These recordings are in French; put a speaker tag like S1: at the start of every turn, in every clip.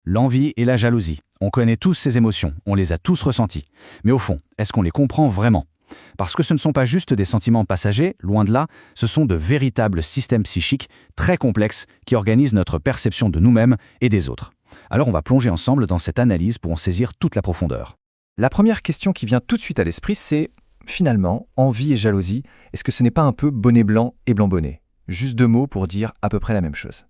S1: L'envie et la jalousie. On connaît tous ces émotions, on les a tous ressenties. Mais au fond, est-ce qu'on les comprend vraiment? Parce que ce ne sont pas juste des sentiments passagers, loin de là, ce sont de véritables systèmes psychiques très complexes qui organisent notre perception de nous-mêmes et des autres. Alors on va plonger ensemble dans cette analyse pour en saisir toute la profondeur.
S2: La première question qui vient tout de suite à l'esprit, c'est finalement, envie et jalousie, est-ce que ce n'est pas un peu bonnet blanc et blanc bonnet? Juste deux mots pour dire à peu près la même chose.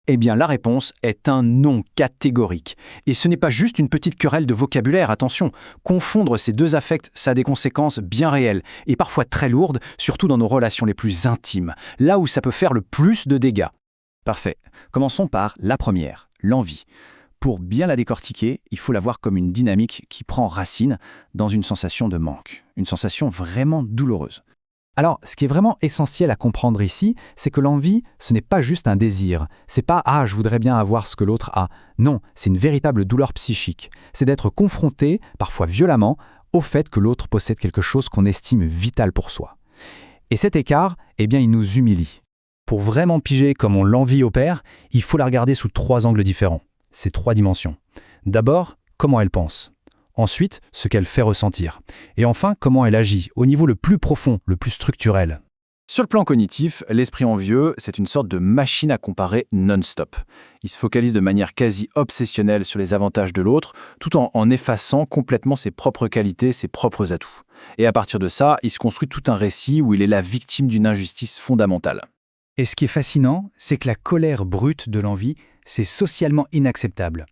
S3: Eh bien, la réponse est un non catégorique. Et ce n'est pas juste une petite querelle de vocabulaire, attention. Confondre ces deux affects, ça a des conséquences bien réelles, et parfois très lourdes, surtout dans nos relations les plus intimes, là où ça peut faire le plus de dégâts. Parfait. Commençons par la première, l'envie. Pour bien la décortiquer, il faut la voir comme une dynamique qui prend racine dans une sensation de manque, une sensation vraiment douloureuse.
S4: Alors, ce qui est vraiment essentiel à comprendre ici, c'est que l'envie, ce n'est pas juste un désir. C'est pas « ah, je voudrais bien avoir ce que l'autre a ». Non, c'est une véritable douleur psychique. C'est d'être confronté, parfois violemment, au fait que l'autre possède quelque chose qu'on estime vital pour soi. Et cet écart, eh bien, il nous humilie. Pour vraiment piger comment l'envie opère, il faut la regarder sous 3 angles différents. Ces 3 dimensions. D'abord, comment elle pense. Ensuite, ce qu'elle fait ressentir. Et enfin, comment elle agit, au niveau le plus profond, le plus structurel.
S3: Sur le plan cognitif, l'esprit envieux, c'est une sorte de machine à comparer non-stop. Il se focalise de manière quasi obsessionnelle sur les avantages de l'autre, tout en effaçant complètement ses propres qualités, ses propres atouts. Et à partir de ça, il se construit tout un récit où il est la victime d'une injustice fondamentale.
S4: Et ce qui est fascinant, c'est que la colère brute de l'envie, c'est socialement inacceptable.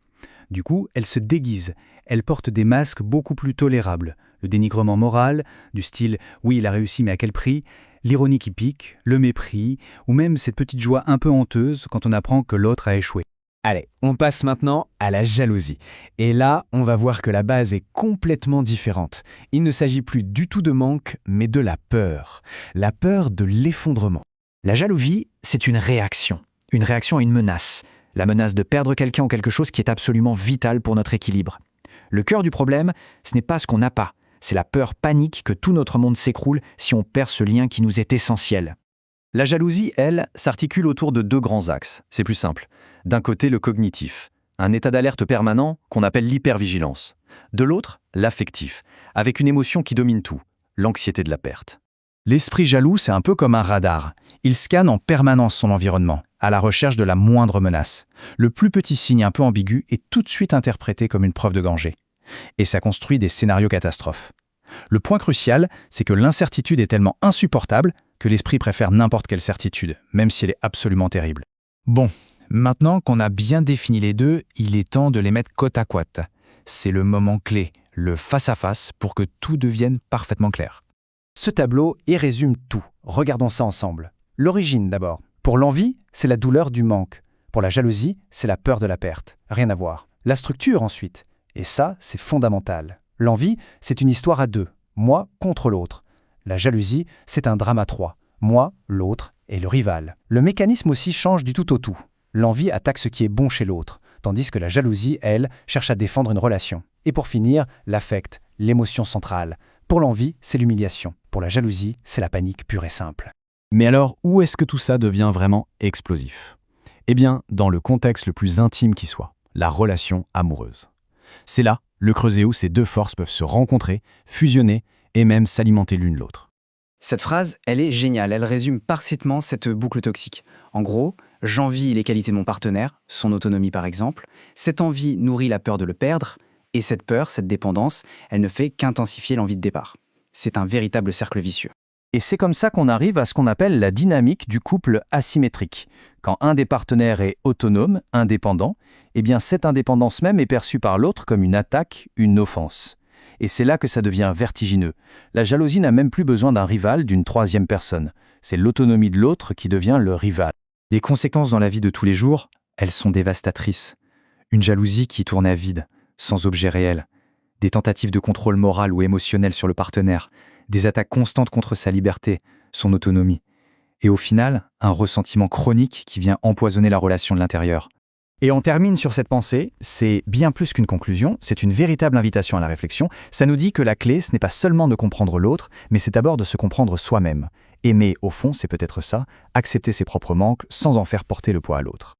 S4: Du coup, elle se déguise. Elle porte des masques beaucoup plus tolérables. Le dénigrement moral, du style « oui, il a réussi, mais à quel prix ?» l'ironie qui pique, le mépris, ou même cette petite joie un peu honteuse quand on apprend que l'autre a échoué.
S5: Allez, on passe maintenant à la jalousie. Et là, on va voir que la base est complètement différente. Il ne s'agit plus du tout de manque, mais de la peur. La peur de l'effondrement.
S3: La jalousie, c'est une réaction à une menace. La menace de perdre quelqu'un ou quelque chose qui est absolument vital pour notre équilibre. Le cœur du problème, ce n'est pas ce qu'on n'a pas, c'est la peur panique que tout notre monde s'écroule si on perd ce lien qui nous est essentiel. La jalousie, elle, s'articule autour de 2 grands axes. C'est plus simple. D'un côté, le cognitif, un état d'alerte permanent qu'on appelle l'hypervigilance. De l'autre, l'affectif, avec une émotion qui domine tout, l'anxiété de la perte.
S4: L'esprit jaloux, c'est un peu comme un radar. Il scanne en permanence son environnement, à la recherche de la moindre menace. Le plus petit signe un peu ambigu est tout de suite interprété comme une preuve de danger. Et ça construit des scénarios catastrophes. Le point crucial, c'est que l'incertitude est tellement insupportable que l'esprit préfère n'importe quelle certitude, même si elle est absolument terrible.
S5: Bon, maintenant qu'on a bien défini les deux, il est temps de les mettre côte à côte. C'est le moment clé, le face-à-face, pour que tout devienne parfaitement clair.
S2: Ce tableau y résume tout. Regardons ça ensemble. L'origine d'abord. Pour l'envie, c'est la douleur du manque. Pour la jalousie, c'est la peur de la perte. Rien à voir. La structure ensuite. Et ça, c'est fondamental. L'envie, c'est une histoire à 2. Moi contre l'autre. La jalousie, c'est un drame à 3. Moi, l'autre et le rival. Le mécanisme aussi change du tout au tout. L'envie attaque ce qui est bon chez l'autre, tandis que la jalousie, elle, cherche à défendre une relation. Et pour finir, l'affect, l'émotion centrale. Pour l'envie, c'est l'humiliation. Pour la jalousie, c'est la panique pure et simple.
S1: Mais alors, où est-ce que tout ça devient vraiment explosif? Eh bien, dans le contexte le plus intime qui soit, la relation amoureuse. C'est là, le creuset où ces 2 forces peuvent se rencontrer, fusionner et même s'alimenter l'une l'autre.
S3: Cette phrase, elle est géniale, elle résume parfaitement cette boucle toxique. En gros, j'envie les qualités de mon partenaire, son autonomie par exemple, cette envie nourrit la peur de le perdre, et cette peur, cette dépendance, elle ne fait qu'intensifier l'envie de départ. C'est un véritable cercle vicieux.
S2: Et c'est comme ça qu'on arrive à ce qu'on appelle la dynamique du couple asymétrique. Quand un des partenaires est autonome, indépendant, eh bien cette indépendance même est perçue par l'autre comme une attaque, une offense. Et c'est là que ça devient vertigineux. La jalousie n'a même plus besoin d'un rival, d'une 3e personne. C'est l'autonomie de l'autre qui devient le rival.
S4: Les conséquences dans la vie de tous les jours, elles sont dévastatrices. Une jalousie qui tourne à vide, sans objet réel. Des tentatives de contrôle moral ou émotionnel sur le partenaire. Des attaques constantes contre sa liberté, son autonomie. Et au final, un ressentiment chronique qui vient empoisonner la relation de l'intérieur.
S2: Et on termine sur cette pensée, c'est bien plus qu'une conclusion, c'est une véritable invitation à la réflexion. Ça nous dit que la clé, ce n'est pas seulement de comprendre l'autre, mais c'est d'abord de se comprendre soi-même. Aimer, au fond, c'est peut-être ça, accepter ses propres manques sans en faire porter le poids à l'autre.